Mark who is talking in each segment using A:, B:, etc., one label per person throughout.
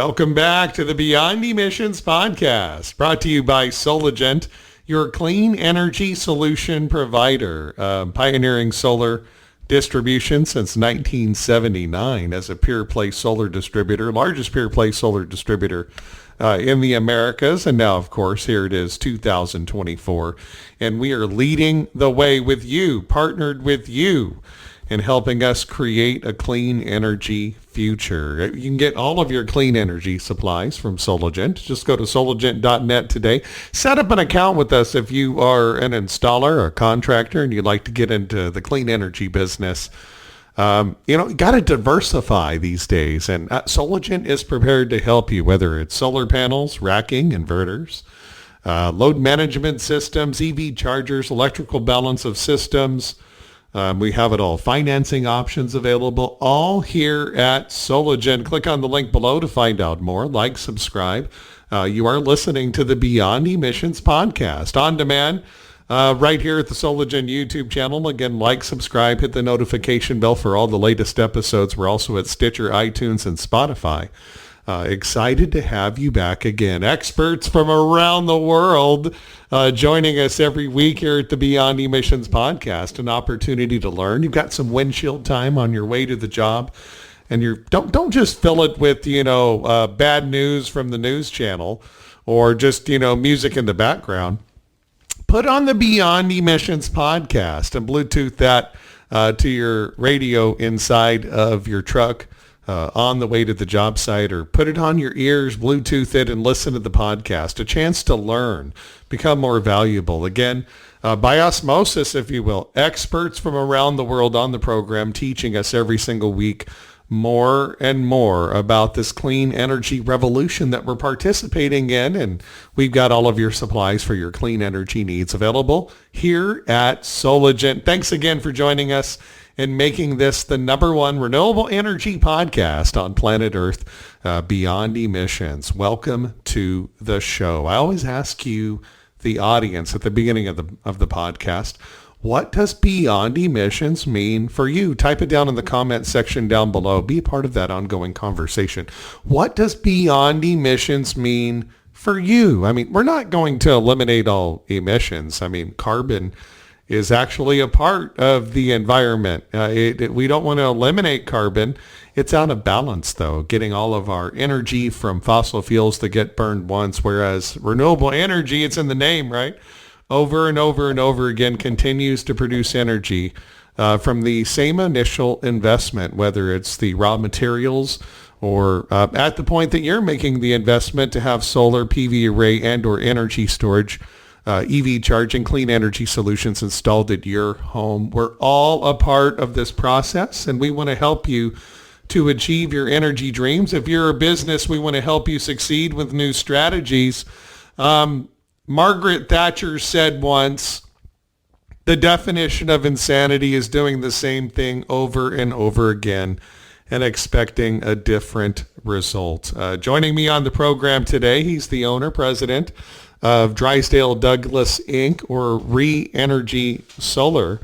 A: Welcome back to the Beyond Emissions podcast, brought to you by Solagent, your clean energy solution provider, pioneering solar distribution since 1979 as a pure play solar distributor, largest pure play solar distributor in the Americas. And now, of course, here it is 2024. And we are leading the way with you, partnered with you in helping us create a clean energy future. You can get all of your clean energy supplies from Solagent. Just go to solagent.net today. Set up an account with us if you are an installer or a contractor and you'd like to get into the clean energy business. You got to diversify these days, and Solagent is prepared to help you, whether it's solar panels, racking, inverters, load management systems, EV chargers, electrical balance of systems. We have it all. Financing options available, all here at Solagent. Click on the link below to find out more. Like, subscribe. You are listening to the Beyond Emissions podcast on demand right here at the Solagent YouTube channel. Again, like, subscribe, hit the notification bell for all the latest episodes. We're also at Stitcher, iTunes, and Spotify. Excited to have you back again. Experts from around the world joining us every week here at the Beyond Emissions podcast. An opportunity to learn. You've got some windshield time on your way to the job, and you don't just fill it with bad news from the news channel or just music in the background. Put on the Beyond Emissions podcast and Bluetooth that to your radio inside of your truck. On the way to the job site, or put it on your ears, Bluetooth it, and listen to the podcast. A chance to learn, become more valuable. Again, by osmosis, if you will, experts from around the world on the program teaching us every single week more and more about this clean energy revolution that we're participating in. And we've got all of your supplies for your clean energy needs available here at Solagent. Thanks again for joining us and making this the #1 renewable energy podcast on planet Earth, Beyond Emissions. Welcome to the show. I always ask you, the audience, at the beginning of the podcast, what does Beyond Emissions mean for you? Type it down in the comment section down below. Be a part of that ongoing conversation. What does Beyond Emissions mean for you? I mean, we're not going to eliminate all emissions. I mean, carbon is actually a part of the environment. We don't want to eliminate carbon. It's out of balance, though, getting all of our energy from fossil fuels that get burned once, whereas renewable energy, it's in the name, right? Over and over and over again continues to produce energy from the same initial investment, whether it's the raw materials or at the point that you're making the investment to have solar PV array and or energy storage, EV charging, clean energy solutions installed at your home. We're all a part of this process, and we want to help you to achieve your energy dreams. If you're a business, we want to help you succeed with new strategies. Margaret Thatcher said once, the definition of insanity is doing the same thing over and over again and expecting a different result. Joining me on the program today, he's the owner, president of Drysdale Douglas Inc., or Re-Energy Solar.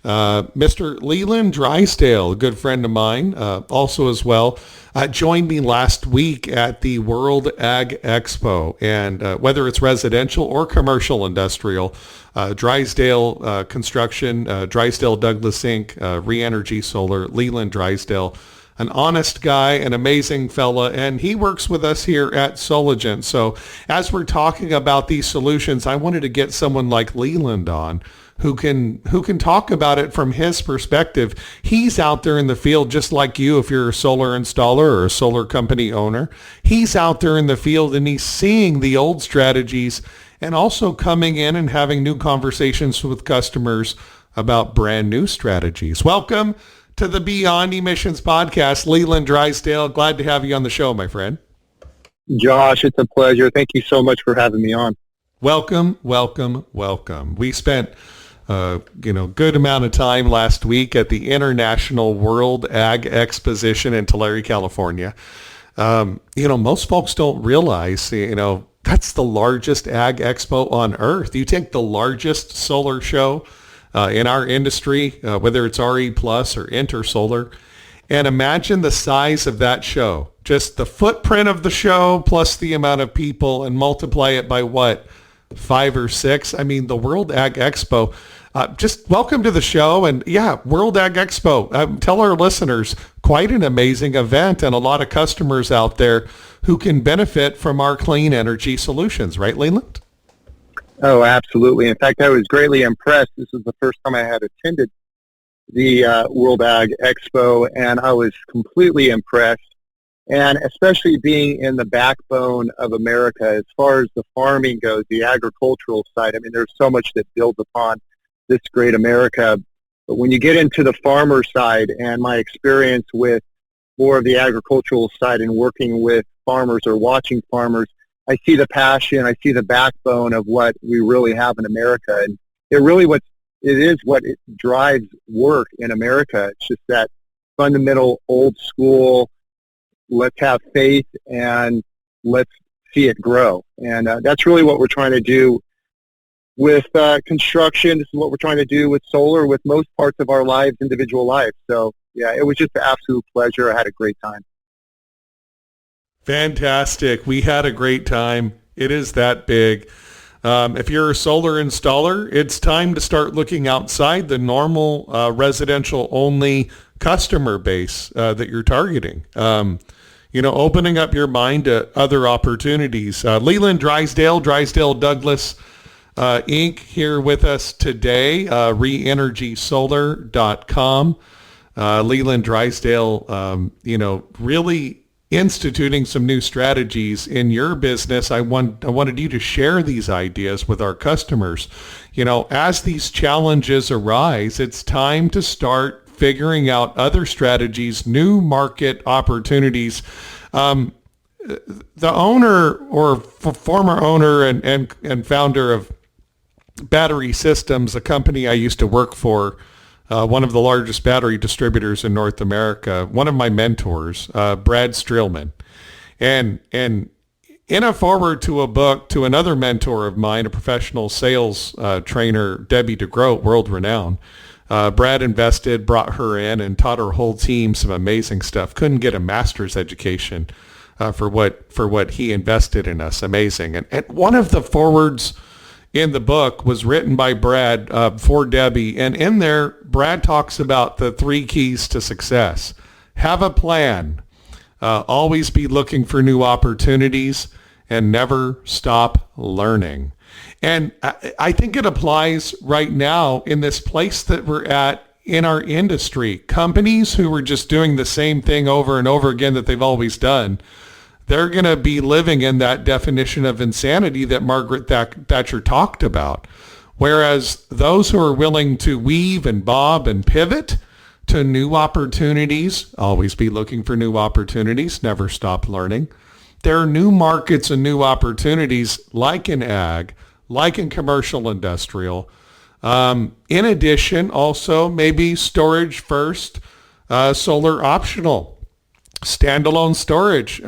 A: Mr. Leland Drysdale, a good friend of mine, also as well, joined me last week at the World Ag Expo. And whether it's residential or commercial industrial, Drysdale Construction, Drysdale Douglas Inc., Re-Energy Solar, Leland Drysdale, an honest guy, an amazing fella, and he works with us here at Solagent. So as we're talking about these solutions, I wanted to get someone like Leland on who can talk about it from his perspective. He's out there in the field just like you if you're a solar installer or a solar company owner. He's out there in the field and he's seeing the old strategies and also coming in and having new conversations with customers about brand new strategies. Welcome to the Beyond Emissions podcast, Leland Drysdale. Glad to have you on the show, my friend.
B: Josh, it's a pleasure. Thank you so much for having me on.
A: Welcome, welcome, welcome. We spent good amount of time last week at the International World Ag Exposition in Tulare, California. Most folks don't realize, that's the largest ag expo on earth. You take the largest solar show in our industry, whether it's RE Plus or Intersolar, and imagine the size of that show just the footprint of the show plus the amount of people and multiply it by what, 5 or 6? I mean, the World Ag Expo. Just welcome to the show. And yeah, World Ag Expo. Tell our listeners, quite an amazing event and a lot of customers out there who can benefit from our clean energy solutions, right, Leland?
B: Oh, absolutely. In fact, I was greatly impressed. This was the first time I had attended the World Ag Expo, and I was completely impressed. And especially being in the backbone of America, as far as the farming goes, the agricultural side, I mean, there's so much that builds upon this great America. But when you get into the farmer side and my experience with more of the agricultural side and working with farmers or watching farmers, I see the passion, I see the backbone of what we really have in America. And it drives work in America. It's just that fundamental old school, let's have faith and let's see it grow. And that's really what we're trying to do with construction. This is what we're trying to do with solar, with most parts of our lives, individual lives. So yeah, it was just an absolute pleasure. I had a great time.
A: Fantastic. We had a great time. It is that big. If you're a solar installer, it's time to start looking outside the normal residential only customer base that you're targeting. Opening up your mind to other opportunities. Leland Drysdale, Drysdale Douglas Inc. here with us today, reenergysolar.com. Leland Drysdale, really instituting some new strategies in your business. I wanted you to share these ideas with our customers. As these challenges arise, it's time to start figuring out other strategies, new market opportunities. The owner or former owner and founder of Battery Systems, a company I used to work for, one of the largest battery distributors in North America, one of my mentors, Brad Streelman. And in a forward to a book to another mentor of mine, a professional sales trainer, Debbie DeGroat, world renowned, Brad invested, brought her in, and taught her whole team some amazing stuff. Couldn't get a master's education for what he invested in us. Amazing. And one of the forwards in the book was written by Brad for Debbie. And in there, Brad talks about the 3 keys to success. Have a plan. Always be looking for new opportunities and never stop learning. And I think it applies right now in this place that we're at in our industry. Companies who are just doing the same thing over and over again that they've always done, they're going to be living in that definition of insanity that Margaret Thatcher talked about. Whereas those who are willing to weave and bob and pivot to new opportunities, always be looking for new opportunities, never stop learning. There are new markets and new opportunities like in ag, like in commercial industrial. In addition, also maybe storage first, solar optional, standalone storage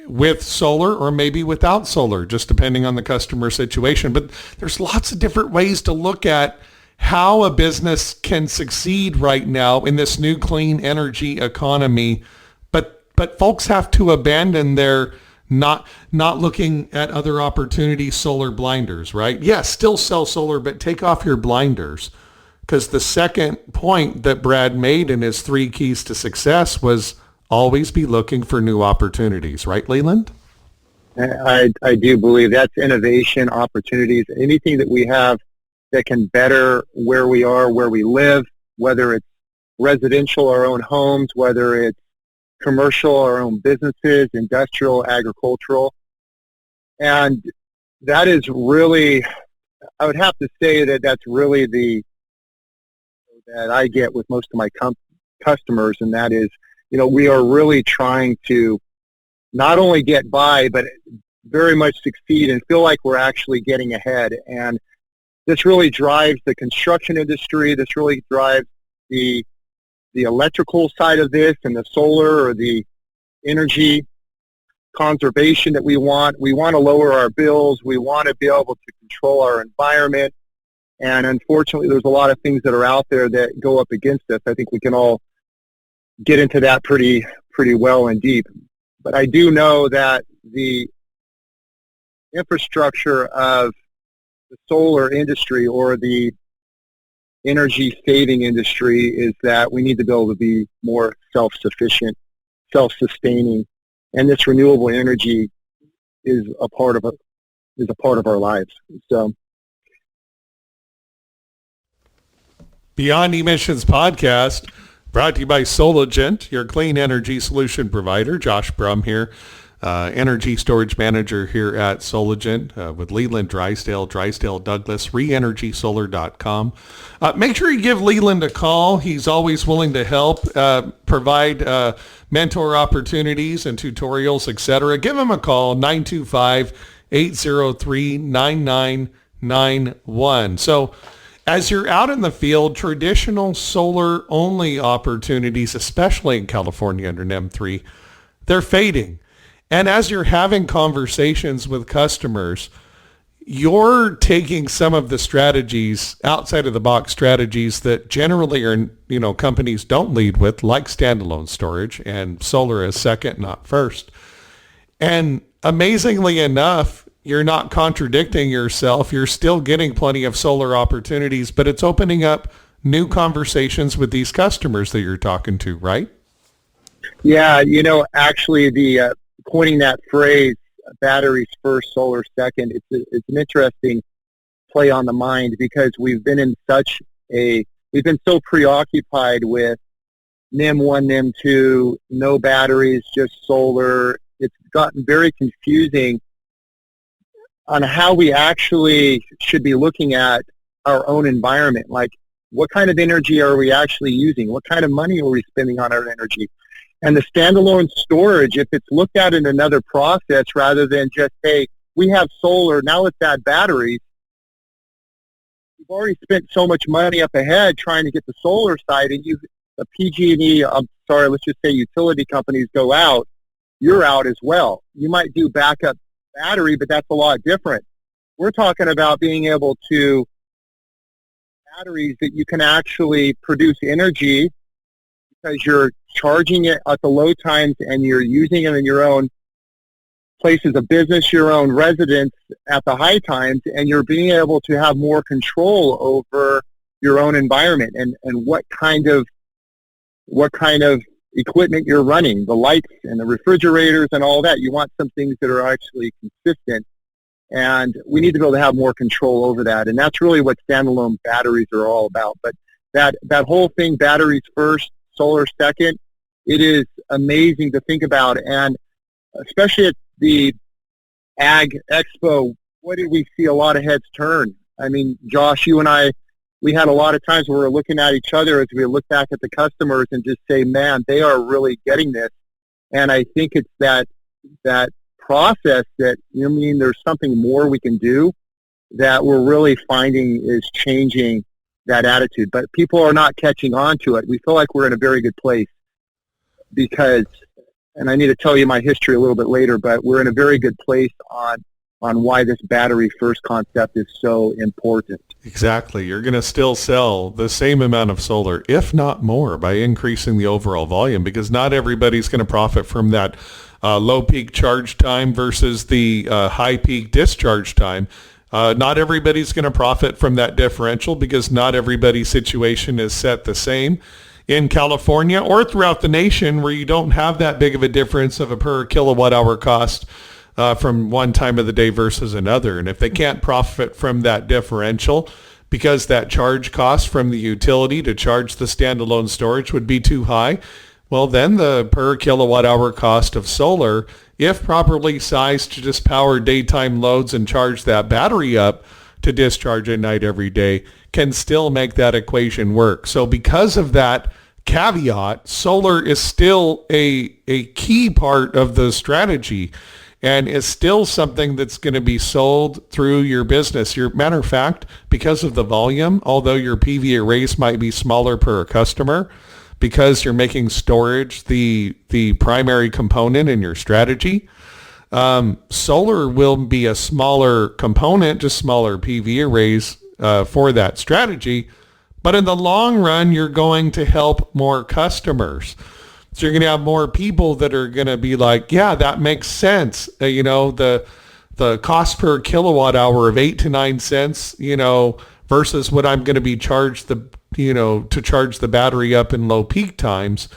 A: with solar or maybe without solar, just depending on the customer situation. But there's lots of different ways to look at how a business can succeed right now in this new clean energy economy. But folks have to abandon their not looking at other opportunities, solar blinders, right? Yes, still sell solar, but take off your blinders. Because the second point that Brad made in his 3 keys to success was always be looking for new opportunities, right, Leland?
B: I do believe that's innovation, opportunities, anything that we have that can better where we are, where we live, whether it's residential, our own homes, whether it's commercial, our own businesses, industrial, agricultural. And that is really, I would have to say that that's really that I get with most of my customers, and that is, we are really trying to not only get by, but very much succeed and feel like we're actually getting ahead. And this really drives the construction industry. This really drives the electrical side of this and the solar or the energy conservation that we want. We want to lower our bills. We want to be able to control our environment. And unfortunately, there's a lot of things that are out there that go up against us. I think we can all get into that pretty well and deep. but I do know that the infrastructure of the solar industry or the energy saving industry is that we need to be able to be more self-sufficient, self-sustaining, and this renewable energy is a part of our lives. So,
A: Beyond Emissions podcast, brought to you by Solagent, your clean energy solution provider. Josh Brum here, energy storage manager here at Solagent with Leland Drysdale, Drysdale Douglas, reenergysolar.com. Make sure you give Leland a call. He's always willing to help, provide mentor opportunities and tutorials, etc. Give him a call, 925-803-9991. So, as you're out in the field, traditional solar-only opportunities, especially in California under NEM 3, they're fading. And as you're having conversations with customers, you're taking some of the strategies, outside of the box strategies that generally are, companies don't lead with, like standalone storage and solar as second, not first. And amazingly enough, you're not contradicting yourself. You're still getting plenty of solar opportunities, but it's opening up new conversations with these customers that you're talking to, right?
B: Yeah, actually the coining that phrase, batteries first, solar second, it's an interesting play on the mind because we've been so preoccupied with NEM 1, NEM 2, no batteries, just solar. It's gotten very confusing on how we actually should be looking at our own environment. Like, what kind of energy are we actually using? What kind of money are we spending on our energy? And the standalone storage, if it's looked at in another process rather than just, hey, we have solar, now let's add batteries. We've already spent so much money up ahead trying to get the solar side, and the PG&E, let's just say utility companies go out, you're out as well. You might do backup battery, but that's a lot different. We're talking about being able to batteries that you can actually produce energy because you're charging it at the low times and you're using it in your own places of business, your own residence at the high times, and you're being able to have more control over your own environment and what kind of equipment you're running, the lights and the refrigerators and all that. You want some things that are actually consistent, and we need to be able to have more control over that. And that's really what standalone batteries are all about. But that whole thing, batteries first, solar second, it is amazing to think about. And especially at the Ag Expo, what did we see? A lot of heads turn. I mean, Josh, you and I, we had a lot of times where we're looking at each other as we look back at the customers and just say, man, they are really getting this. And I think it's that process that, there's something more we can do that we're really finding is changing that attitude. But people are not catching on to it. We feel like we're in a very good place because, and I need to tell you my history a little bit later, but we're in a very good place on why this battery first concept is so important.
A: Exactly. You're going to still sell the same amount of solar, if not more, by increasing the overall volume, because not everybody's going to profit from that low peak charge time versus the high peak discharge time. Not everybody's going to profit from that differential because not everybody's situation is set the same. In California or throughout the nation, where you don't have that big of a difference of a per kilowatt hour cost from one time of the day versus another. And if they can't profit from that differential because that charge cost from the utility to charge the standalone storage would be too high, well, then the per kilowatt hour cost of solar, if properly sized to just power daytime loads and charge that battery up to discharge at night every day, can still make that equation work. So because of that caveat, solar is still a key part of the strategy and is still something that's going to be sold through your business. Matter of fact, because of the volume, although your PV arrays might be smaller per customer, because you're making storage the primary component in your strategy, solar will be a smaller component, just smaller PV arrays for that strategy. But in the long run, you're going to help more customers. So you're going to have more people that are going to be like, yeah, that makes sense. The cost per kilowatt hour of 8 to 9 cents, versus what I'm going to be charged to charge the battery up in low peak times.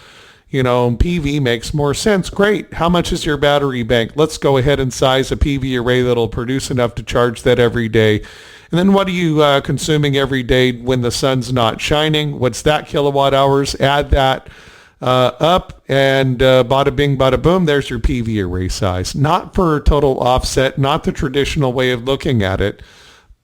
A: PV makes more sense. Great. How much is your battery bank? Let's go ahead and size a PV array that'll produce enough to charge that every day. And then what are you consuming every day when the sun's not shining? What's that kilowatt hours? Add that up and bada bing, bada boom, there's your PV array size. Not for total offset, not the traditional way of looking at it,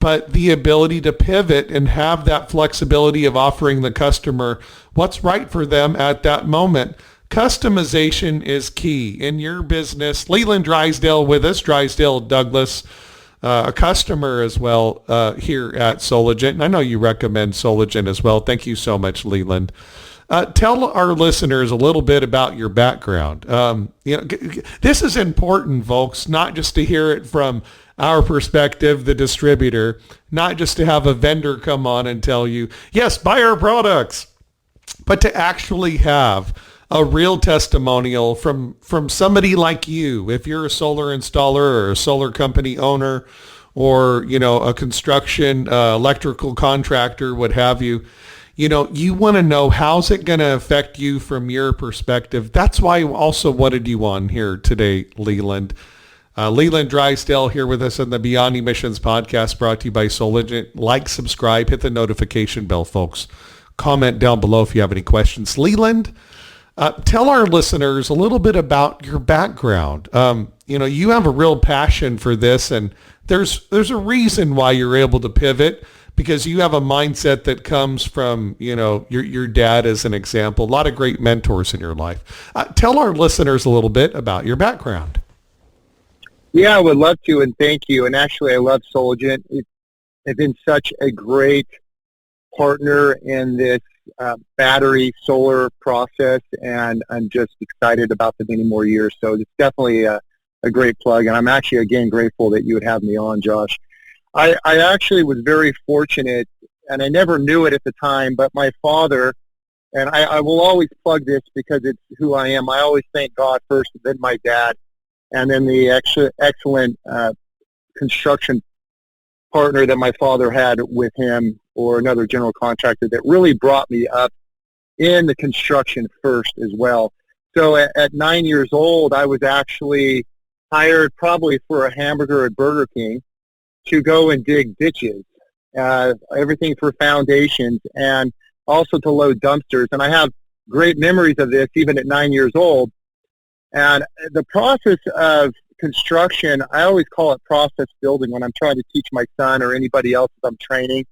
A: but the ability to pivot and have that flexibility of offering the customer what's right for them at that moment. Customization is key in your business. Leland Drysdale with us, Drysdale Douglas, a customer as well here at Solagent. And I know you recommend Solagent as well. Thank you so much, Leland. Tell our listeners a little bit about your background. This is important, folks, not just to hear it from our perspective, the distributor, not just to have a vendor come on and tell you, yes, buy our products, but to actually have a real testimonial from somebody like you. If you're a solar installer or a solar company owner or, a construction, electrical contractor, what have you, you want to know how's it going to affect you from your perspective. That's why I also wanted you on here today, Leland. Leland Drysdale here with us on the Beyond Emissions podcast, brought to you by Solagent. Like, subscribe, hit the notification bell, folks. Comment down below if you have any questions. Leland, tell our listeners a little bit about your background. You have a real passion for this, and there's a reason why you're able to pivot, because you have a mindset that comes from, your dad as an example, a lot of great mentors in your life. Tell our listeners a little bit about your background.
B: Yeah, I would love to, and thank you. And actually, I love Solagent. It's been such a great partner in this battery solar process, and I'm just excited about the many more years. So it's definitely a great plug, and I'm actually, again, grateful that you would have me on, Josh. I actually was very fortunate, and I never knew it at the time, but my father, and I will always plug this because it's who I am. I always thank God first, and then my dad, and then the excellent construction partner that my father had with him, or another general contractor that really brought me up in the construction first as well. So at 9 years old, I was actually hired probably for a hamburger at Burger King to go and dig ditches, everything for foundations, and also to load dumpsters. And I have great memories of this even at 9 years old. And the process of construction, I always call it process building when I'm trying to teach my son or anybody else that I'm training.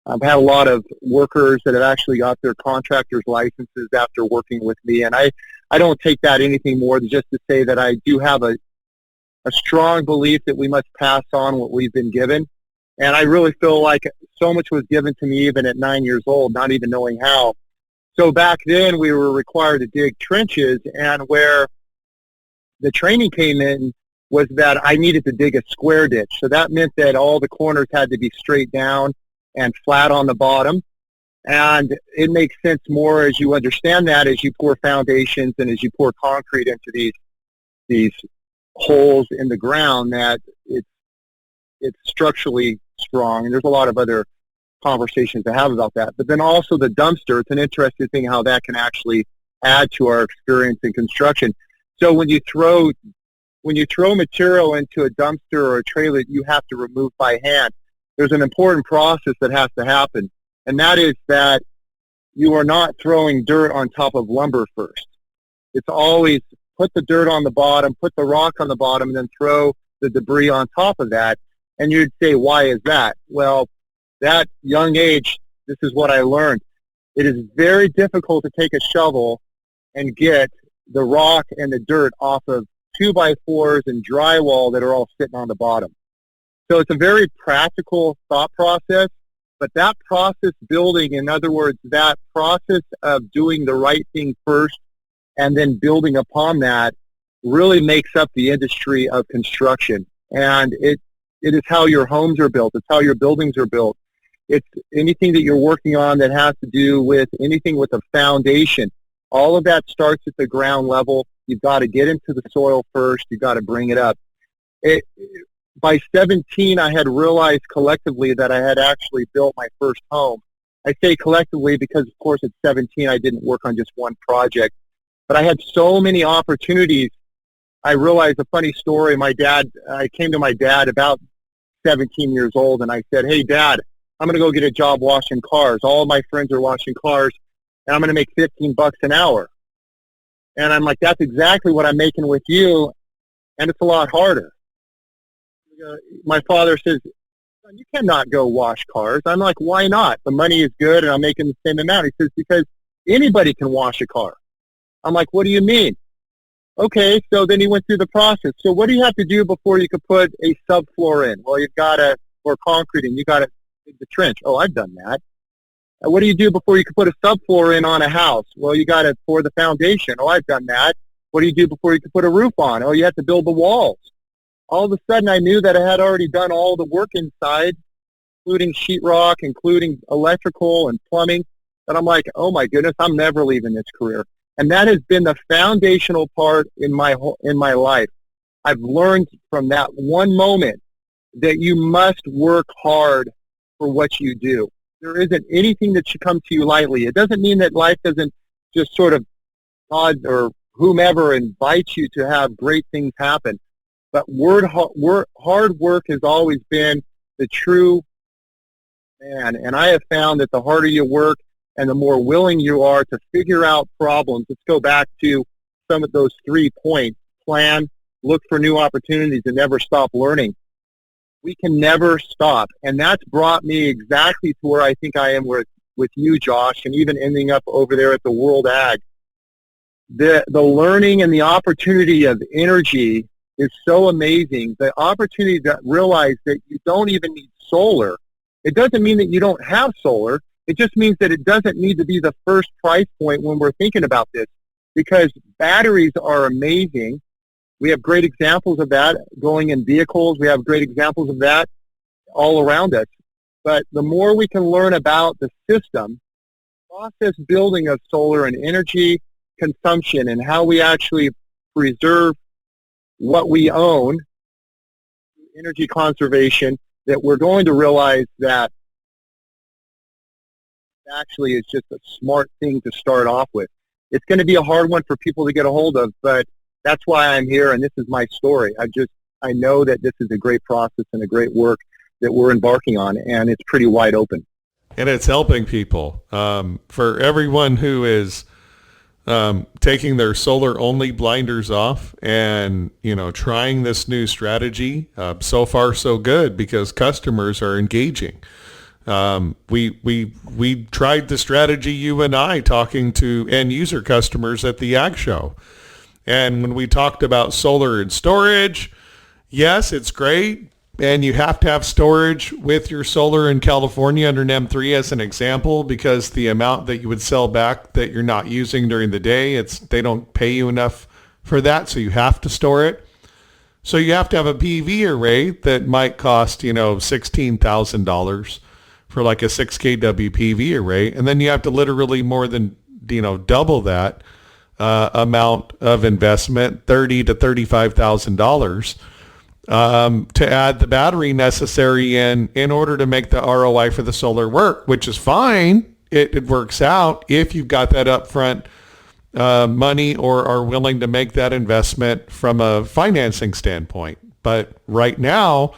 B: I've had a lot of workers that have actually got their contractor's licenses after working with me. And I don't take that anything more than just to say that I do have a strong belief that we must pass on what we've been given. And I really feel like so much was given to me even at 9 years old, not even knowing how. So back then we were required to dig trenches, and where the training came in was that I needed to dig a square ditch. So that meant that all the corners had to be straight down and flat on the bottom. And it makes sense more as you understand that, as you pour foundations and as you pour concrete into these holes in the ground, that it's structurally strong. And there's a lot of other conversations to have about that. But then also the dumpster, it's an interesting thing how that can actually add to our experience in construction. So when you throw material into a dumpster or a trailer you have to remove by hand, there's an important process that has to happen. And that is that you are not throwing dirt on top of lumber first. It's always put the dirt on the bottom, put the rock on the bottom, and then throw the debris on top of that. And you'd say, why is that? Well, that young age, this is what I learned. It is very difficult to take a shovel and get the rock and the dirt off of 2x4s and drywall that are all sitting on the bottom. So it's a very practical thought process, but that process building, in other words, that process of doing the right thing first and then building upon that, really makes up the industry of construction. And it is how your homes are built. It's how your buildings are built. It's anything that you're working on that has to do with anything with a foundation. All of that starts at the ground level. You've got to get into the soil first. You've got to bring it up. By 17, I had realized collectively that I had actually built my first home. I say collectively because, of course, at 17, I didn't work on just one project. But I had so many opportunities. I realized a funny story. I came to my dad about 17 years old, and I said, "Hey, Dad, I'm going to go get a job washing cars. All of my friends are washing cars, and I'm going to make $15 an hour." And I'm like, "That's exactly what I'm making with you, and it's a lot harder." My father says, "You cannot go wash cars." I'm like, "Why not? The money is good, and I'm making the same amount." He says, "Because anybody can wash a car." I'm like, "What do you mean?" Okay, so then he went through the process. So what do you have to do before you could put a subfloor in? Well, or concreting, you got to dig the trench. Oh, I've done that. What do you do before you can put a subfloor in on a house? Well, you got to pour the foundation. Oh, I've done that. What do you do before you can put a roof on? Oh, you have to build the walls. All of a sudden, I knew that I had already done all the work inside, including sheetrock, including electrical and plumbing. And I'm like, oh my goodness, I'm never leaving this career. And that has been the foundational part in my life. I've learned from that one moment that you must work hard for what you do. There isn't anything that should come to you lightly. It doesn't mean that life doesn't just sort of, God or whomever invites you to have great things happen. But hard work has always been the true man. And I have found that the harder you work and the more willing you are to figure out problems, let's go back to some of those 3 points: plan, look for new opportunities, and never stop learning. We can never stop. And that's brought me exactly to where I think I am with you, Josh, and even ending up over there at the World Ag. The learning and the opportunity of energy is so amazing. The opportunity to realize that you don't even need solar. It doesn't mean that you don't have solar. It just means that it doesn't need to be the first price point when we're thinking about this, because batteries are amazing. We have great examples of that going in vehicles. We have great examples of that all around us. But the more we can learn about the system, process building of solar and energy consumption and how we actually preserve what we own, energy conservation, that we're going to realize that actually is just a smart thing to start off with. It's going to be a hard one for people to get a hold of, but that's why I'm here, and this is my story. I know that this is a great process and a great work that we're embarking on, and it's pretty wide open.
A: And it's helping people. For everyone who is taking their solar-only blinders off and, trying this new strategy, so far so good because customers are engaging. We tried the strategy, you and I, talking to end user customers at the Ag Show. And when we talked about solar and storage, yes, it's great. And you have to have storage with your solar in California under NEM 3 as an example, because the amount that you would sell back that you're not using during the day, they don't pay you enough for that. So you have to store it. So you have to have a PV array that might cost, $16,000 for like a 6 kW PV array. And then you have to literally more than, double that amount of investment, $30,000 to $35,000 to add the battery necessary in order to make the ROI for the solar work, which is fine. It works out if you've got that upfront money or are willing to make that investment from a financing standpoint. But right now,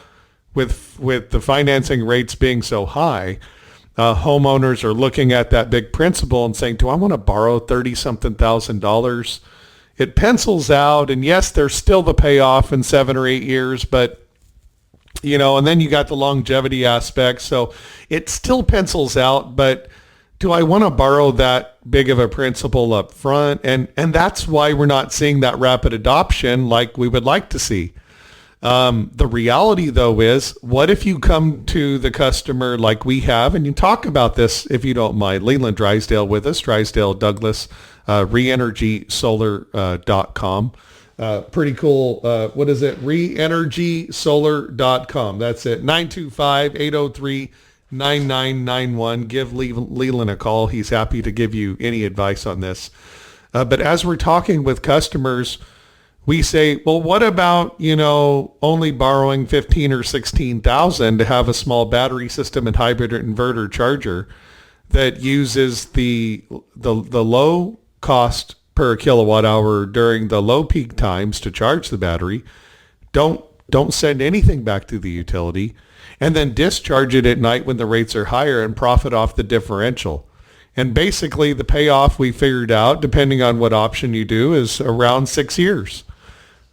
A: with the financing rates being so high, homeowners are looking at that big principal and saying, do I want to borrow $30-something thousand? It pencils out, and yes, there's still the payoff in 7 or 8 years, but, and then you got the longevity aspect, so it still pencils out, but do I want to borrow that big of a principal up front? And that's why we're not seeing that rapid adoption like we would like to see. The reality, though, is what if you come to the customer like we have, and you talk about this, if you don't mind, Leland Drysdale with us, Drysdale Douglas, reenergysolar.com. Pretty cool. What is it? reenergysolar.com. That's it. 925-803-9991. Give Leland a call. He's happy to give you any advice on this. But as we're talking with customers, we say, well, what about, only borrowing 15 or 16,000 to have a small battery system and hybrid inverter charger that uses the low cost per kilowatt hour during the low peak times to charge the battery. Don't send anything back to the utility, and then discharge it at night when the rates are higher and profit off the differential. And basically the payoff we figured out, depending on what option you do, is around 6 years.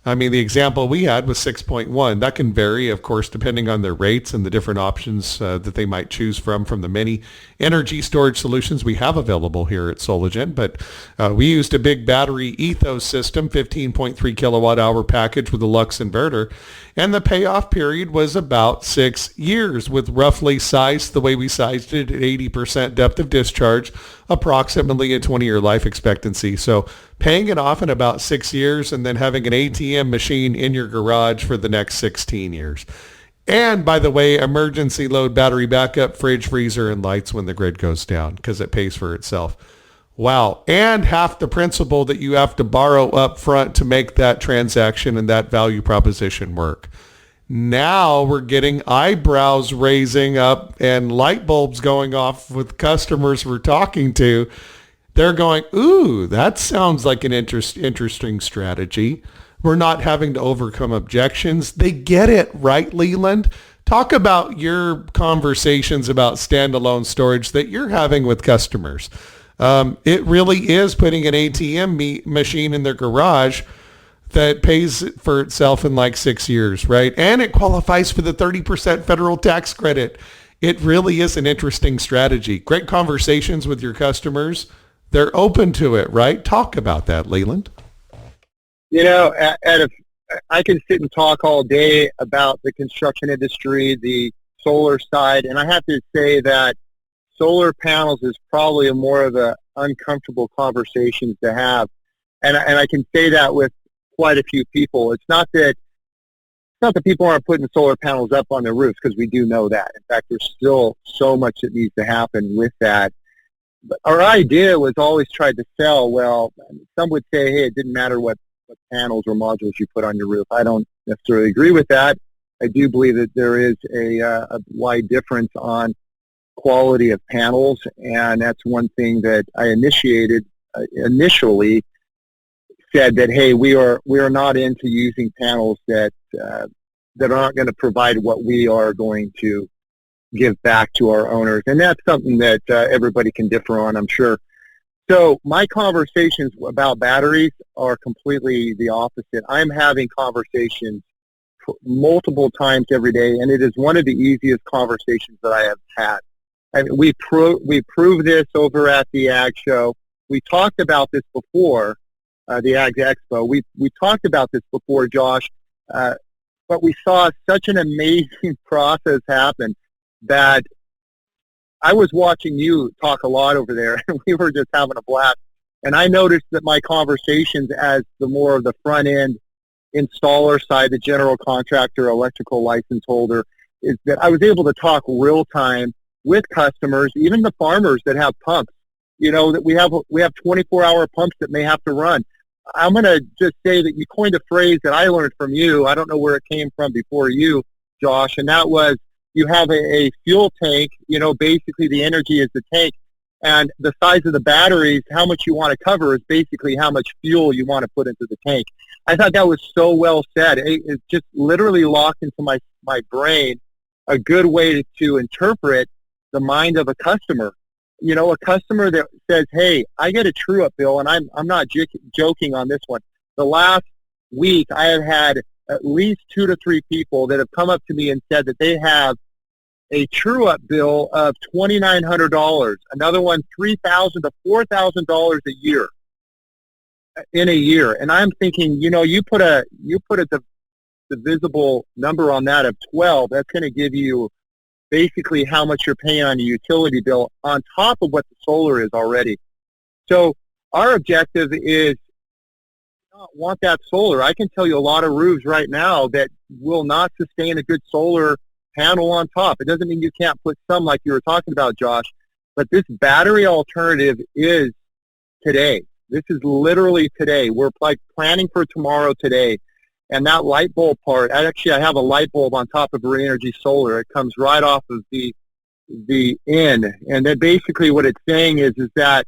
A: I mean, the example we had was 6.1. That can vary, of course, depending on their rates and the different options that they might choose from the many energy storage solutions we have available here at Sologent. But we used a big battery ethos system, 15.3 kilowatt hour package with a Lux inverter. And the payoff period was about 6 years, with roughly sized the way we sized it at 80% depth of discharge, approximately a 20-year life expectancy. So paying it off in about 6 years and then having an ATM machine in your garage for the next 16 years. And by the way, emergency load battery backup, fridge, freezer, and lights when the grid goes down, because it pays for itself. Wow. And half the principal that you have to borrow up front to make that transaction and that value proposition work. Now we're getting eyebrows raising up and light bulbs going off with customers we're talking to. They're going, ooh, that sounds like an interesting strategy. We're not having to overcome objections. They get it, right, Leland? Talk about your conversations about standalone storage that you're having with customers. It really is putting an ATM machine in their garage that pays for itself in like 6 years, right? And it qualifies for the 30% federal tax credit. It really is an interesting strategy. Great conversations with your customers. They're open to it, right? Talk about that, Leland.
B: I can sit and talk all day about the construction industry, the solar side, and I have to say that solar panels is probably more of a uncomfortable conversation to have. And I can say that with quite a few people. It's not that people aren't putting solar panels up on their roofs, because we do know that. In fact, there's still so much that needs to happen with that. But our idea was always tried to sell, well, some would say, hey, it didn't matter what panels or modules you put on your roof. I don't necessarily agree with that. I do believe that there is a wide difference on quality of panels, and that's one thing that I initially said that, hey, we are not into using panels that aren't going to provide what we are going to give back to our owners, and that's something that everybody can differ on, I'm sure. So my conversations about batteries are completely the opposite. I'm having conversations multiple times every day, and it is one of the easiest conversations that I have had. I mean, we proved this over at the Ag Show. We talked about this before, the Ag Expo. We talked about this before, Josh, but we saw such an amazing process happen that I was watching you talk a lot over there, and we were just having a blast. And I noticed that my conversations as the more of the front-end installer side, the general contractor, electrical license holder, is that I was able to talk real-time with customers, even the farmers that have pumps. That we have 24-hour pumps that may have to run. I'm going to just say that you coined a phrase that I learned from you. I don't know where it came from before you, Josh, and that was, you have a fuel tank, basically the energy is the tank, and the size of the batteries, how much you want to cover is basically how much fuel you want to put into the tank. I thought that was so well said. It just literally locked into my brain a good way to interpret the mind of a customer. A customer that says, hey, I get a true-up bill, and I'm not joking on this one. The last week I have had at least 2 to 3 people that have come up to me and said that they have a true-up bill of $2,900, another one $3,000 to $4,000 a year in a year. And I'm thinking, you put a divisible number on that of 12, that's going to give you basically how much you're paying on your utility bill on top of what the solar is already. So our objective is not want that solar. I can tell you a lot of roofs right now that will not sustain a good solar panel on top. It doesn't mean you can't put some like you were talking about, Josh, but this battery alternative is today. This is literally today. We're like planning for tomorrow today. And that light bulb part, I have a light bulb on top of Green Energy Solar. It comes right off of the end. And then basically what it's saying is that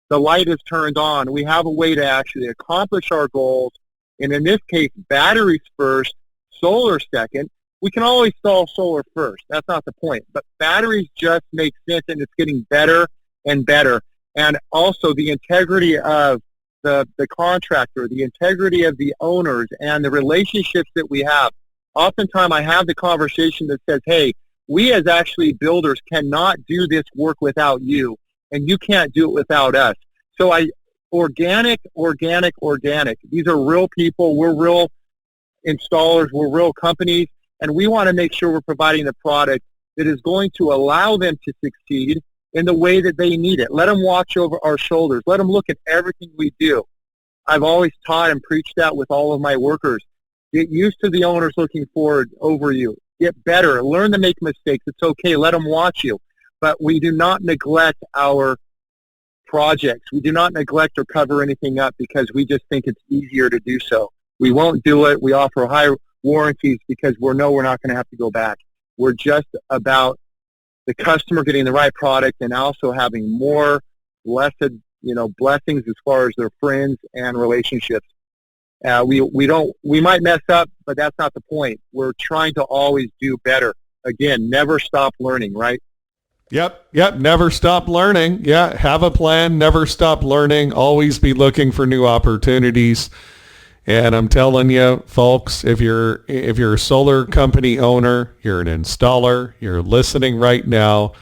B: the light is turned on. We have a way to actually accomplish our goals. And in this case, batteries first, solar second. We can always solve solar first. That's not the point. But batteries just make sense, and it's getting better and better. And also the integrity of the contractor, the integrity of the owners, and the relationships that we have. Oftentimes I have the conversation that says, hey, we as actually builders cannot do this work without you, and you can't do it without us. So organic. These are real people. We're real installers. We're real companies, and we want to make sure we're providing the product that is going to allow them to succeed in the way that they need it. Let them watch over our shoulders. Let them look at everything we do. I've always taught and preached that with all of my workers. Get used to the owners looking forward over you. Get better. Learn to make mistakes. It's okay. Let them watch you. But we do not neglect our projects. We do not neglect or cover anything up because we just think it's easier to do so. We won't do it. We offer high warranties because we're not going to have to go back. We're just about the customer getting the right product and also having more blessings as far as their friends and relationships. We might mess up, but that's not the point. We're trying to always do better. Again, never stop learning, right?
A: Yep. Never stop learning. Yeah. Have a plan. Never stop learning. Always be looking for new opportunities. And I'm telling you, folks, if you're a solar company owner, you're an installer, you're listening right now,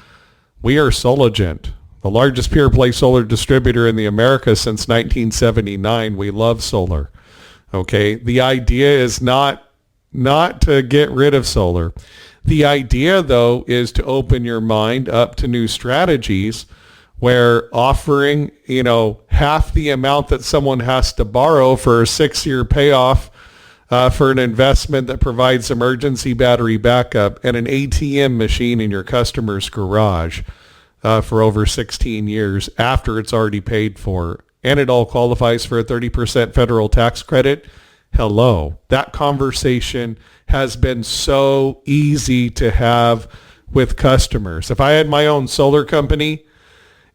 A: we are Soligent, the largest pure play solar distributor in the Americas since 1979. We love solar. Okay. The idea is not to get rid of solar. The idea, though, is to open your mind up to new strategies where offering, half the amount that someone has to borrow for a 6-year payoff for an investment that provides emergency battery backup and an ATM machine in your customer's garage for over 16 years after it's already paid for, and it all qualifies for a 30% federal tax credit. Hello. That conversation has been so easy to have with customers. If I had my own solar company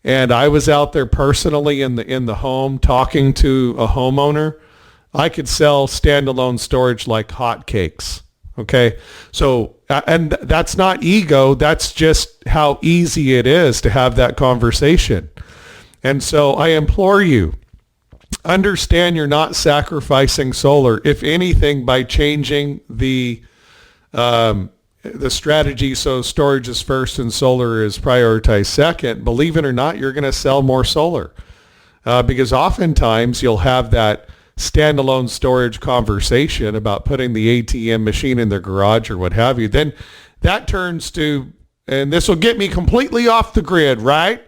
A: and I was out there personally in the home talking to a homeowner, I could sell standalone storage like hotcakes. Okay. So, and that's not ego. That's just how easy it is to have that conversation. And so I implore you, understand you're not sacrificing solar. If anything, by changing the strategy so storage is first and solar is prioritized second, believe it or not, you're going to sell more solar because oftentimes you'll have that standalone storage conversation about putting the ATM machine in their garage or what have you. Then that turns to, and this will get me completely off the grid, right?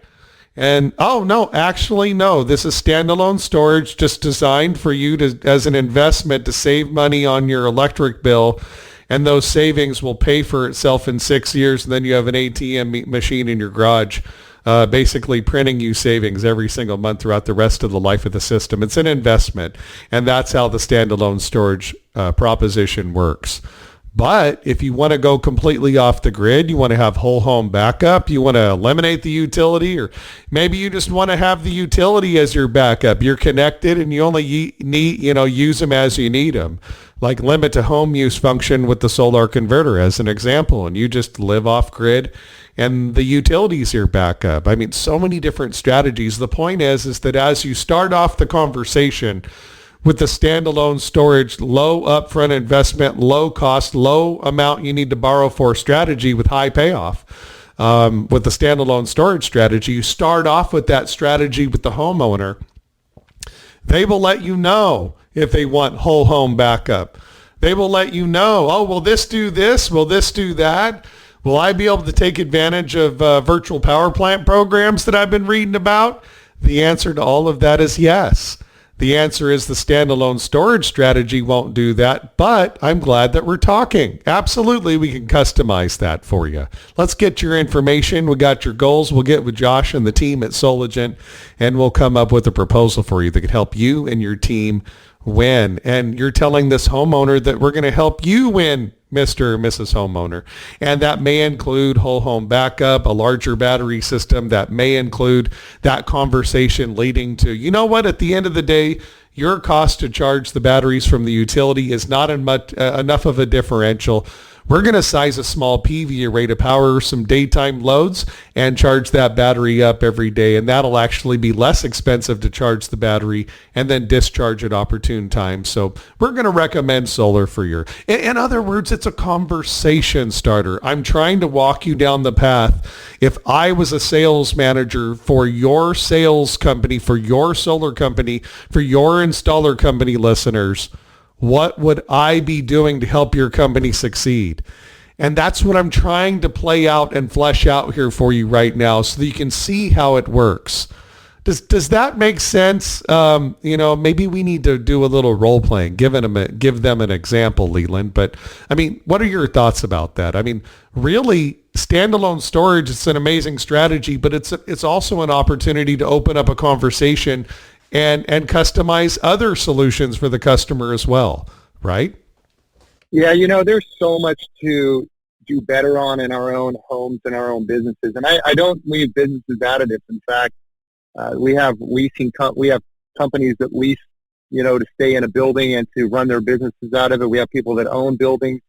A: And, oh, no, actually, no, this is standalone storage just designed for you to, as an investment to save money on your electric bill. And those savings will pay for itself in 6 years. And then you have an ATM machine in your garage, basically printing you savings every single month throughout the rest of the life of the system. It's an investment. And that's how the standalone storage proposition works. But if you want to go completely off the grid, you want to have whole home backup, you want to eliminate the utility, or maybe you just want to have the utility as your backup. You're connected and you only need, use them as you need them. Like limit to home use function with the solar converter as an example, and you just live off grid and the utilities your backup. I mean, so many different strategies. The point is that as you start off the conversation with the standalone storage, low upfront investment, low cost, low amount you need to borrow for strategy with high payoff. With the standalone storage strategy, you start off with that strategy with the homeowner. They will let you know if they want whole home backup. They will let you know, oh, will this do this? Will this do that? Will I be able to take advantage of virtual power plant programs that I've been reading about? The answer to all of that is yes. The answer is the standalone storage strategy won't do that, but I'm glad that we're talking. Absolutely, we can customize that for you. Let's get your information. We got your goals. We'll get with Josh and the team at Solagent, and we'll come up with a proposal for you that could help you and your team win. And you're telling this homeowner that we're going to help you win, Mr. or Mrs. Homeowner. And that may include whole home backup, a larger battery system. That may include that conversation leading to, you know what, at the end of the day, your cost to charge the batteries from the utility is not enough of a differential. We're going to size a small PV array to power some daytime loads and charge that battery up every day. And that'll actually be less expensive to charge the battery and then discharge at opportune times. So we're going to recommend solar for your, in other words, it's a conversation starter. I'm trying to walk you down the path. If I was a sales manager for your sales company, for your solar company, for your installer company listeners, what would I be doing to help your company succeed? And that's what I'm trying to play out and flesh out here for you right now so that you can see how it works. Does that make sense? Maybe we need to do a little role playing, give them an example, Leland. But I mean, what are your thoughts about that? I mean, really, standalone storage, it's an amazing strategy, but it's also an opportunity to open up a conversation and customize other solutions for the customer as well, right?
B: Yeah, there's so much to do better on in our own homes and our own businesses. And I don't leave businesses out of this. In fact, we have companies that lease, to stay in a building and to run their businesses out of it. We have people that own buildings.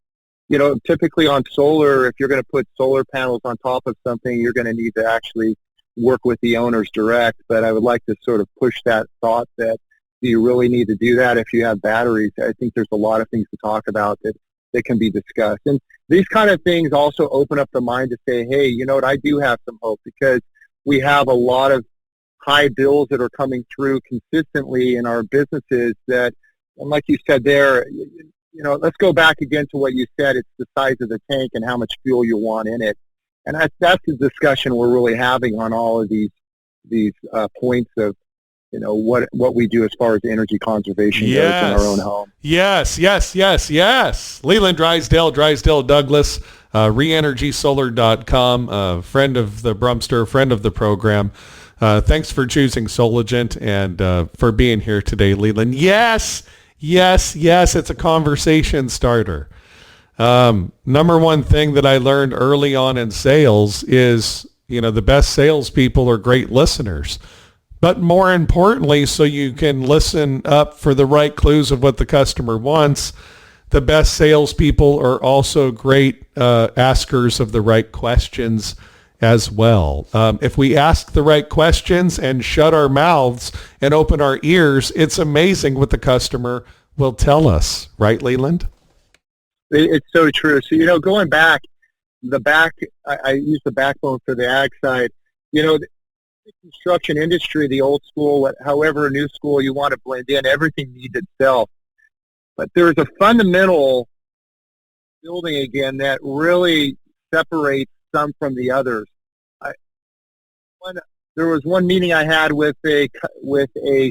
B: Typically on solar, if you're going to put solar panels on top of something, you're going to need to actually work with the owners direct. But I would like to sort of push that thought that do you really need to do that if you have batteries? I think there's a lot of things to talk about that can be discussed. And these kind of things also open up the mind to say, hey, you know what, I do have some hope because we have a lot of high bills that are coming through consistently in our businesses that, and like you said there, let's go back again to what you said. It's the size of the tank and how much fuel you want in it. And that's the discussion we're really having on all of these points of, what we do as far as energy conservation goes in our own home. Yes.
A: Leland Drysdale, Drysdale Douglas, reenergysolar.com, friend of the Brumster, friend of the program. Thanks for choosing Solagent and for being here today, Leland. Yes, it's a conversation starter. Number one thing that I learned early on in sales is, the best salespeople are great listeners. But more importantly, so you can listen up for the right clues of what the customer wants, the best salespeople are also great askers of the right questions as well. If we ask the right questions and shut our mouths and open our ears, it's amazing what the customer will tell us. Right, Leland?
B: It's so true. So, going back, I use the backbone for the ag side. The construction industry, the old school, however new school you want to blend in, everything needs itself. But there's a fundamental building again that really separates some from the others. There was one meeting I had with a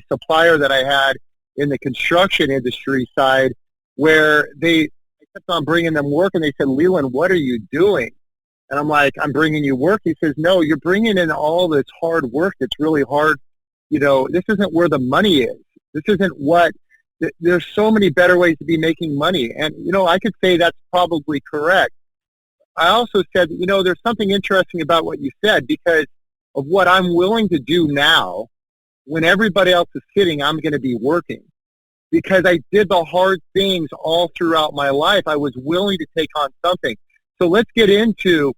B: supplier that I had in the construction industry side where I kept on bringing them work, and they said, Leland, what are you doing? And I'm like, I'm bringing you work. He says, no, you're bringing in all this hard work that's really hard. This isn't where the money is. This isn't there's so many better ways to be making money. And, I could say that's probably correct. I also said, there's something interesting about what you said because of what I'm willing to do now. When everybody else is sitting, I'm going to be working because I did the hard things all throughout my life. I was willing to take on something. So let's get into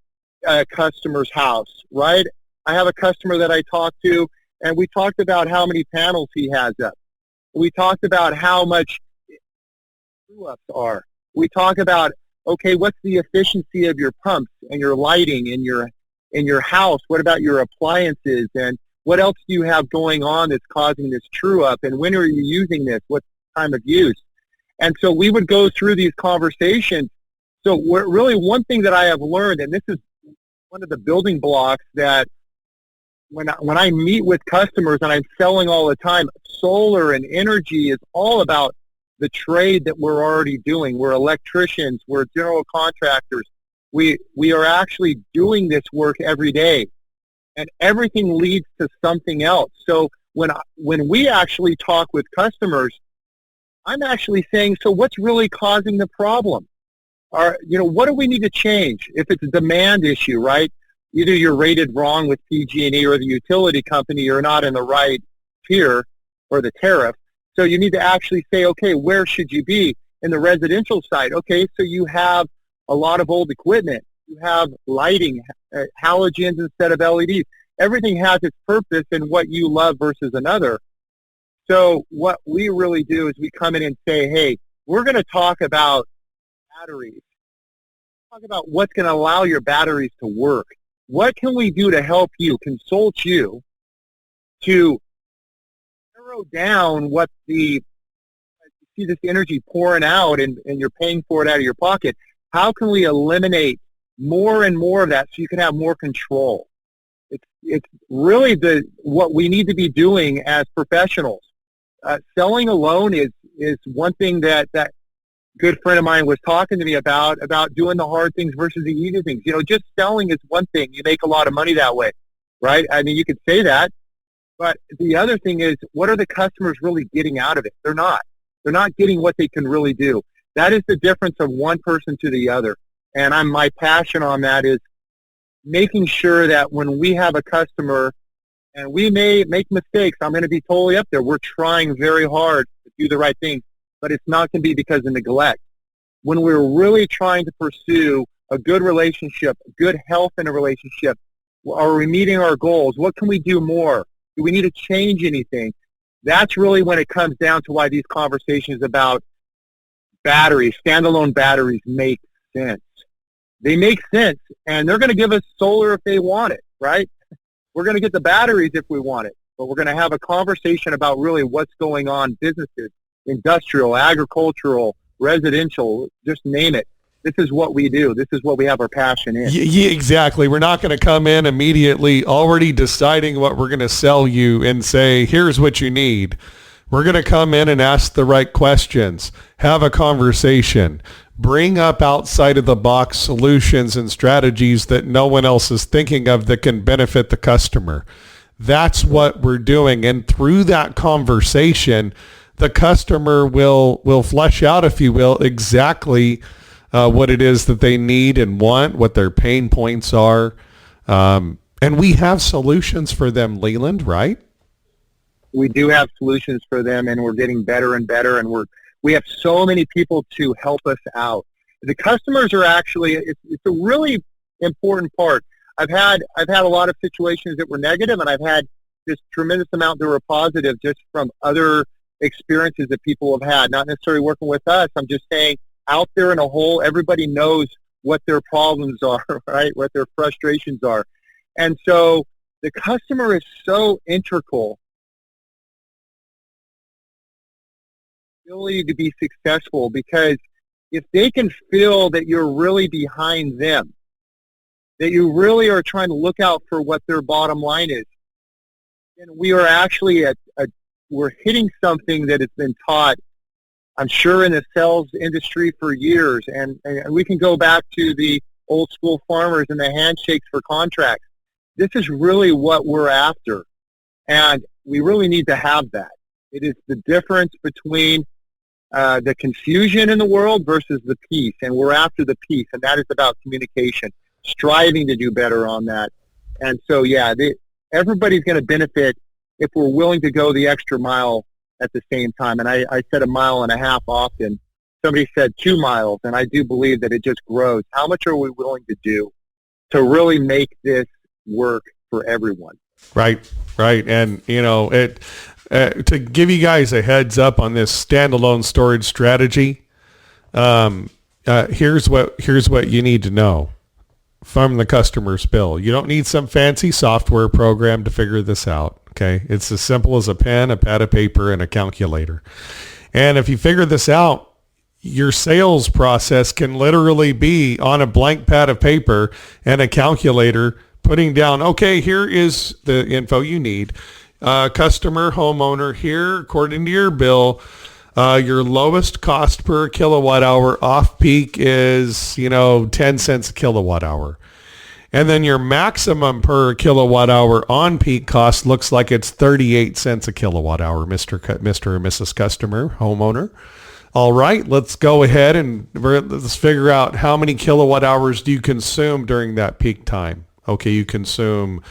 B: a customer's house, right? I have a customer that I talked to, and we talked about how many panels he has up. We talked about how much screw-ups are. We talk about, okay, what's the efficiency of your pumps and your lighting in your house? What about your appliances? And what else do you have going on that's causing this true-up? And when are you using this? What's the time of use? And so we would go through these conversations. So really one thing that I have learned, and this is one of the building blocks that when I meet with customers and I'm selling all the time, solar and energy is all about the trade that we're already doing. We're electricians, we're general contractors. We are actually doing this work every day, and everything leads to something else. So when we actually talk with customers, I'm actually saying, so what's really causing the problem? What do we need to change? If it's a demand issue, right? Either you're rated wrong with PG&E or the utility company, you're not in the right tier or the tariff. So you need to actually say, okay, where should you be? In the residential side, okay, so you have a lot of old equipment. You have lighting, halogens instead of LEDs. Everything has its purpose in what you love versus another. So what we really do is we come in and say, hey, we're going to talk about batteries. Talk about what's going to allow your batteries to work. What can we do to help you, consult you, to narrow down what you see this energy pouring out and you're paying for it out of your pocket. How can we eliminate more and more of that so you can have more control? It's really what we need to be doing as professionals. Selling alone is one thing that good friend of mine was talking to me about doing the hard things versus the easy things. Just selling is one thing. You make a lot of money that way, right? I mean, you could say that, but the other thing is, what are the customers really getting out of it? They're not. They're not getting what they can really do. That is the difference of one person to the other. And my passion on that is making sure that when we have a customer, and we may make mistakes, I'm going to be totally up there. We're trying very hard to do the right thing, but it's not going to be because of neglect. When we're really trying to pursue a good relationship, good health in a relationship, are we meeting our goals? What can we do more? Do we need to change anything? That's really when it comes down to why these conversations about batteries, standalone batteries, make sense. They make sense, and they're going to give us solar if they want it, right? We're going to get the batteries if we want it, but we're going to have a conversation about really what's going on, businesses, industrial, agricultural, residential, just name it. This is what we do. This is what we have our passion in.
A: Yeah, exactly. We're not going to come in immediately already deciding what we're going to sell you and say, here's what you need. We're going to come in and ask the right questions, have a conversation, bring up outside of the box solutions and strategies that no one else is thinking of that can benefit the customer. That's what we're doing. And through that conversation, the customer will flesh out, if you will, exactly what it is that they need and want, what their pain points are. And we have solutions for them, Leland, right?
B: We do have solutions for them, and we're getting better and better, and we have so many people to help us out. The customers are actually, it's a really important part. I've had a lot of situations that were negative, and I've had this tremendous amount that were positive just from other experiences that people have had, not necessarily working with us. I'm just saying out there in a whole, everybody knows what their problems are, right? What their frustrations are. And so the customer is so integral ability to be successful, because if they can feel that you're really behind them, that you really are trying to look out for what their bottom line is, then we are actually we're hitting something that has been taught, I'm sure, in the sales industry for years, and we can go back to the old school farmers and the handshakes for contracts. This is really what we're after, and we really need to have that. It is the difference between the confusion in the world versus the peace, and we're after the peace, and that is about communication, striving to do better on that. And so, yeah, everybody's going to benefit if we're willing to go the extra mile at the same time. And I said 1.5 miles often. Somebody said 2 miles, and I do believe that it just grows. How much are we willing to do to really make this work for everyone?
A: Right. And, to give you guys a heads up on this standalone storage strategy, here's what you need to know from the customer's bill. You don't need some fancy software program to figure this out. Okay. It's as simple as a pen, a pad of paper, and a calculator. And if you figure this out, your sales process can literally be on a blank pad of paper and a calculator putting down, okay, here is the info you need. Customer, homeowner, here, according to your bill, your lowest cost per kilowatt hour off peak is, 10 cents a kilowatt hour. And then your maximum per kilowatt hour on peak cost looks like it's 38 cents a kilowatt hour, Mr. or Mrs. Customer, homeowner. All right, let's go ahead and let's figure out how many kilowatt hours do you consume during that peak time. Okay, you consume,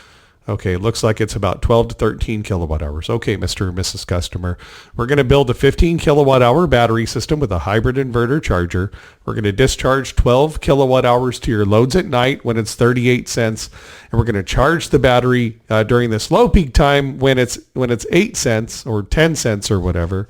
A: looks like it's about 12 to 13 kilowatt hours. Okay, Mr. or Mrs. Customer, we're going to build a 15 kilowatt hour battery system with a hybrid inverter charger. We're going to discharge 12 kilowatt hours to your loads at night when it's 38 cents. And we're going to charge the battery during this low peak time when it's 8 cents or 10 cents or whatever.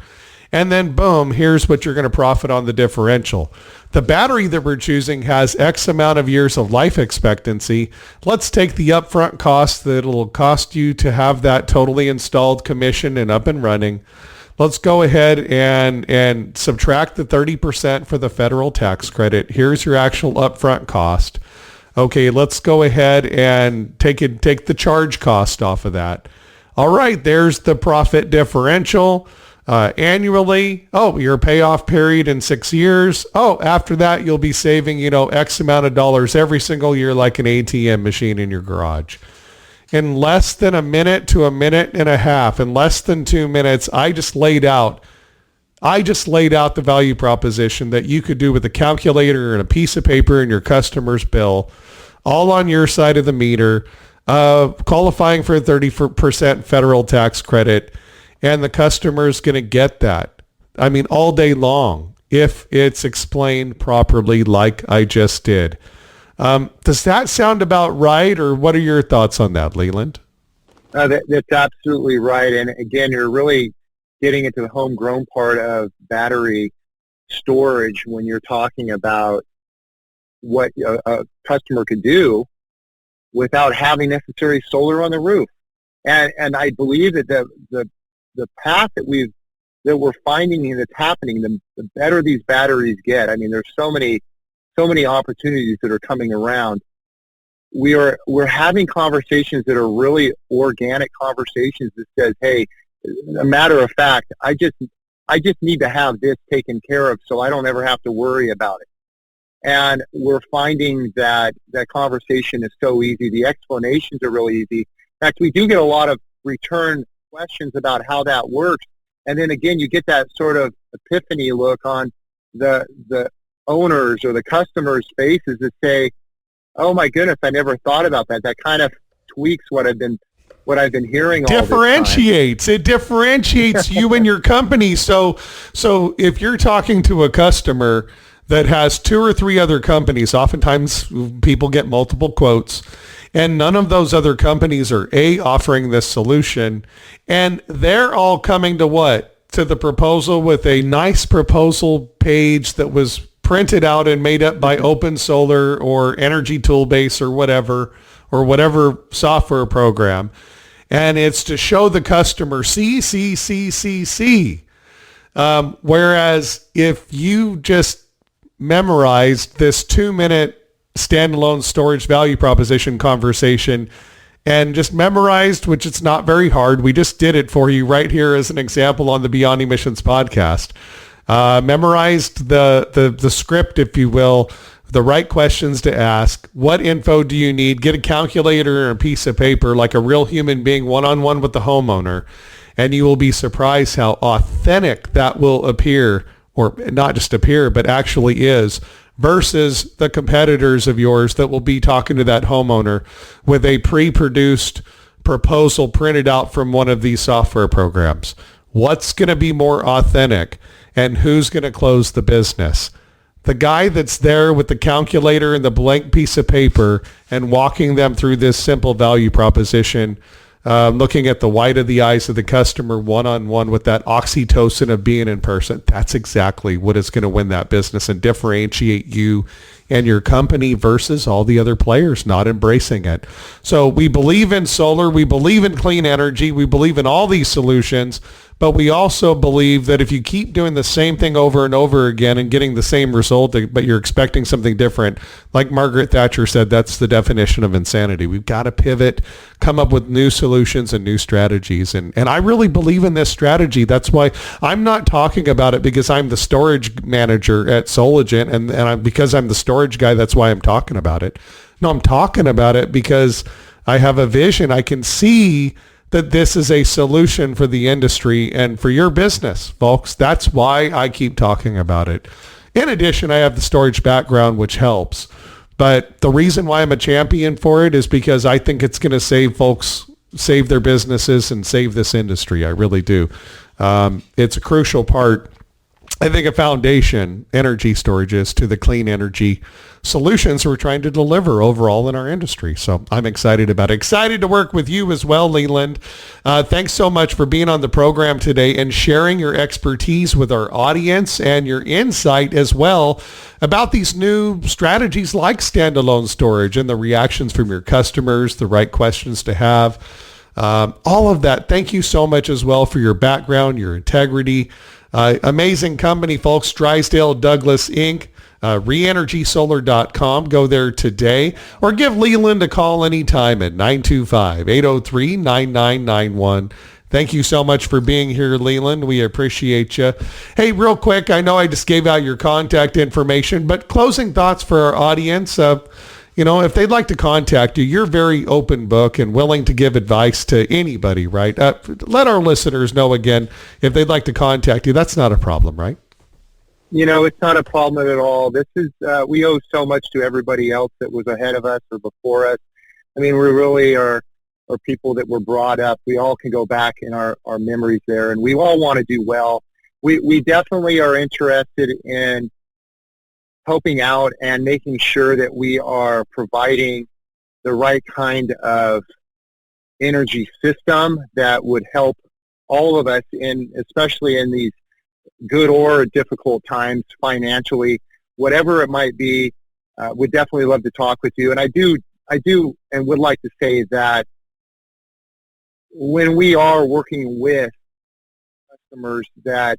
A: And then boom, here's what you're going to profit on the differential. The battery that we're choosing has X amount of years of life expectancy. Let's take the upfront cost that it'll cost you to have that totally installed, commissioned, and up and running. Let's go ahead and subtract the 30% for the federal tax credit. Here's your actual upfront cost. Okay, let's go ahead and take the charge cost off of that. All right, there's the profit differential. Annually, your payoff period in 6 years. After that, you'll be saving, X amount of dollars every single year like an ATM machine in your garage. In less than a minute to a minute and a half, in less than 2 minutes, I just laid out the value proposition that you could do with a calculator and a piece of paper and your customer's bill, all on your side of the meter, qualifying for a 30% federal tax credit. And the customer's going to get that. I mean, all day long, if it's explained properly like I just did. Does that sound about right, or what are your thoughts on that, Leland?
B: That's absolutely right. And again, you're really getting into the homegrown part of battery storage when you're talking about what a customer could do without having necessary solar on the roof. And I believe that the path that we're finding that's happening, the better these batteries get. I mean, there's so many opportunities that are coming around. We're having conversations that are really organic conversations that says, hey, a matter of fact, I just need to have this taken care of so I don't ever have to worry about it. And we're finding that conversation is so easy. The explanations are really easy. In fact, we do get a lot of return questions about how that works. And then again, you get that sort of epiphany look on the owners or the customers' faces that say, oh my goodness, I never thought about that. That kind of tweaks what I've been hearing all this time.
A: It differentiates you and your company. So if you're talking to a customer that has 2 or 3 other companies, oftentimes people get multiple quotes, and none of those other companies are offering this solution, and they're all coming to what? To the proposal with a nice proposal page that was printed out and made up by Open Solar or Energy Toolbase or whatever software program. And it's to show the customer see. Whereas if you just memorized this 2-minute standalone storage value proposition conversation and just memorized, which it's not very hard. We just did it for you right here as an example on the Beyond Emissions podcast. Memorized the script, if you will, the right questions to ask. What info do you need? Get a calculator and a piece of paper like a real human being one-on-one with the homeowner, and you will be surprised how authentic that will appear, or not just appear, but actually is, versus the competitors of yours that will be talking to that homeowner with a pre-produced proposal printed out from one of these software programs. What's going to be more authentic, and who's going to close the business? The guy that's there with the calculator and the blank piece of paper and walking them through this simple value proposition, looking at the white of the eyes of the customer one-on-one with that oxytocin of being in person. That's exactly what is going to win that business and differentiate you and your company versus all the other players not embracing it. So we believe in solar. We believe in clean energy. We believe in all these solutions, but we also believe that if you keep doing the same thing over and over again and getting the same result, but you're expecting something different, like Margaret Thatcher said, that's the definition of insanity. We've got to pivot, come up with new solutions and new strategies. And I really believe in this strategy. That's why I'm not talking about it because I'm the storage manager at Solagent, and because I'm the storage guy, that's why I'm talking about it. No, I'm talking about it because I have a vision. I can see that this is a solution for the industry and for your business, folks. That's why I keep talking about it. In addition, I have the storage background, which helps. But the reason why I'm a champion for it is because I think it's going to save their businesses and save this industry. I really do. It's a crucial part. I think a foundation, energy storage is, to the clean energy solutions we're trying to deliver overall in our industry. So I'm excited about it. Excited to work with you as well, Leland. Thanks so much for being on the program today and sharing your expertise with our audience and your insight as well about these new strategies like standalone storage and the reactions from your customers, the right questions to have, all of that. Thank you so much as well for your background, your integrity. Amazing company, folks. Drysdale Douglas Inc. Reenergysolar.com. Go there today or give Leland a call anytime at 925-803-9991. Thank you so much for being here, Leland. We appreciate you. Hey, real quick, I know I just gave out your contact information, but closing thoughts for our audience. If they'd like to contact you, you're very open book and willing to give advice to anybody, right? Let our listeners know again, if they'd like to contact you, that's not a problem, right?
B: It's not a problem at all. This is, we owe so much to everybody else that was ahead of us or before us. I mean, we really are people that were brought up. We all can go back in our memories there, and we all want to do well. We definitely are interested in helping out and making sure that we are providing the right kind of energy system that would help all of us, especially in these good or difficult times financially, whatever it might be. Would definitely love to talk with you. And I do and would like to say that when we are working with customers, that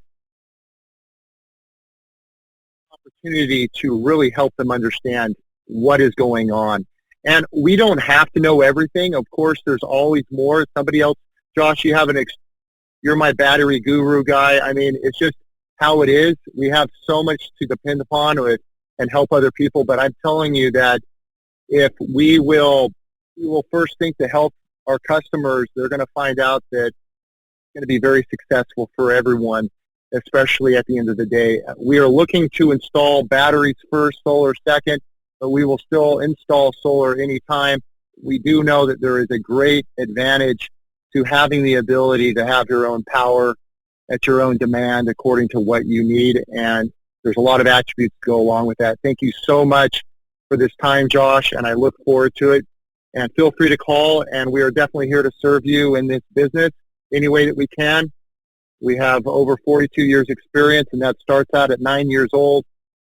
B: opportunity to really help them understand what is going on. And we don't have to know everything. Of course, there's always more. Somebody else, Josh, you're my battery guru guy. I mean, it's just how it is. We have so much to depend upon and help other people. But I'm telling you that if we will first think to help our customers, they're going to find out that it's going to be very successful for everyone, especially at the end of the day. We are looking to install batteries first, solar second, but we will still install solar anytime. We do know that there is a great advantage to having the ability to have your own power at your own demand according to what you need, and there's a lot of attributes to go along with that. Thank you so much for this time, Josh, and I look forward to it. And feel free to call, and we are definitely here to serve you in this business any way that we can. We have over 42 years experience, and that starts out at 9 years old,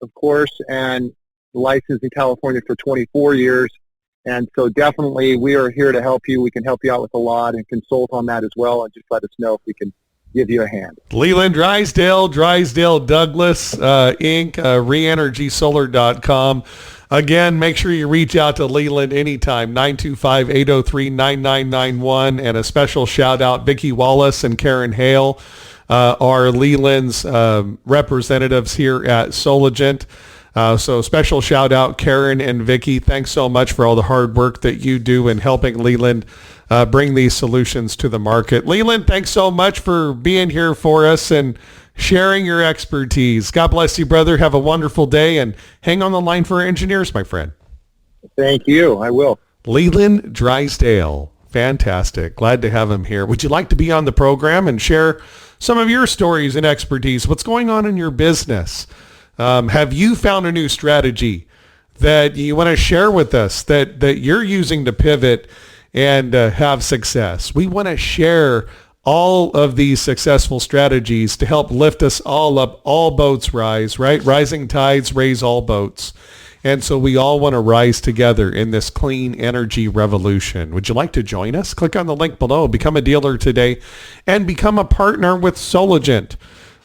B: of course, and licensed in California for 24 years. And so definitely we are here to help you. We can help you out with a lot and consult on that as well, and just let us know if we can give you a hand.
A: Leland Drysdale Douglas Inc., reenergysolar.com. Again, make sure you reach out to Leland anytime, 925-803-9991. And a special shout out, Vicki Wallace and Karen Hale are Leland's representatives here at Solagent. So special shout out, Karen and Vicki. Thanks so much for all the hard work that you do in helping Leland bring these solutions to the market. Leland, thanks so much for being here for us and sharing your expertise. God bless you, brother. Have a wonderful day, and hang on the line for our engineers, my friend.
B: Thank you. I will.
A: Leland Drysdale. Fantastic. Glad to have him here. Would you like to be on the program and share some of your stories and expertise? What's going on in your business? Have you found a new strategy that you want to share with us that you're using to pivot and have success? We want to share all of these successful strategies to help lift us all up. All boats rise, right? Rising tides raise all boats. And so we all want to rise together in this clean energy revolution. Would you like to join us? Click on the link below, become a dealer today, and become a partner with Soligent.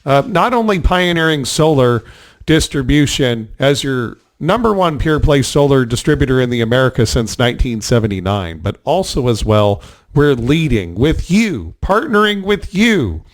A: Not only pioneering solar distribution as your number one pure play solar distributor in the Americas since 1979, but also as well, we're leading with you, partnering with you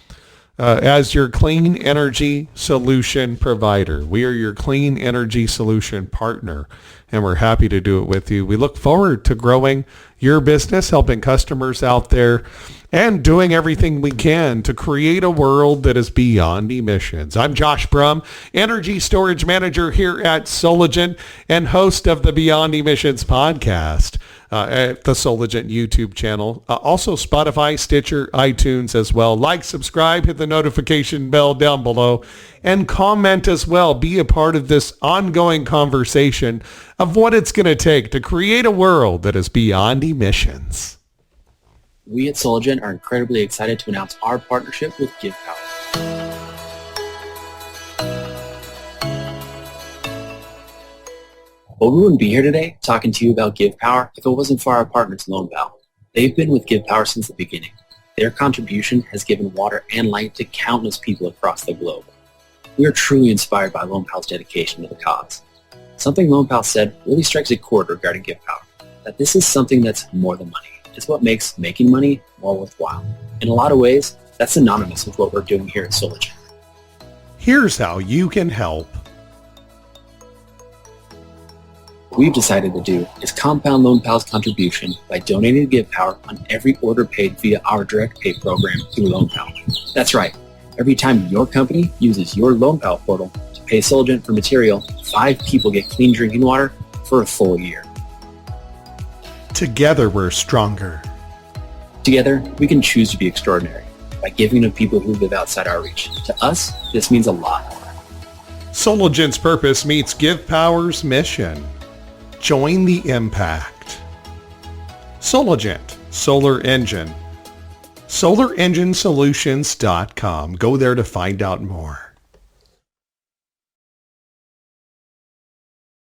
A: as your clean energy solution provider. We are your clean energy solution partner, and we're happy to do it with you. We look forward to growing your business, helping customers out there, and doing everything we can to create a world that is beyond emissions. I'm Josh Brum, Energy Storage Manager here at Soligent and host of the Beyond Emissions podcast at the Soligent YouTube channel. Also Spotify, Stitcher, iTunes as well. Like, subscribe, hit the notification bell down below, and comment as well. Be a part of this ongoing conversation of what it's going to take to create a world that is beyond emissions.
C: We at Soligent are incredibly excited to announce our partnership with GivePower. Well, we wouldn't be here today talking to you about GivePower if it wasn't for our partners, LoanPal. They've been with GivePower since the beginning. Their contribution has given water and light to countless people across the globe. We are truly inspired by LoanPal's dedication to the cause. Something LoanPal said really strikes a chord regarding GivePower, that this is something that's more than money. It's what makes making money more worthwhile. In a lot of ways, that's synonymous with what we're doing here at Soligent.
A: Here's how you can help.
C: What we've decided to do is compound LoanPal's contribution by donating to GivePower on every order paid via our direct pay program through LoanPal. That's right. Every time your company uses your LoanPal portal to pay Soligent for material, 5 people get clean drinking water for a full year.
A: Together we're stronger.
C: Together, we can choose to be extraordinary by giving to people who live outside our reach. To us, this means a lot more.
A: Soligent's purpose meets GivePower's mission. Join the impact. Soligent, Solar Engine. SolarEngineSolutions.com. Go there to find out more.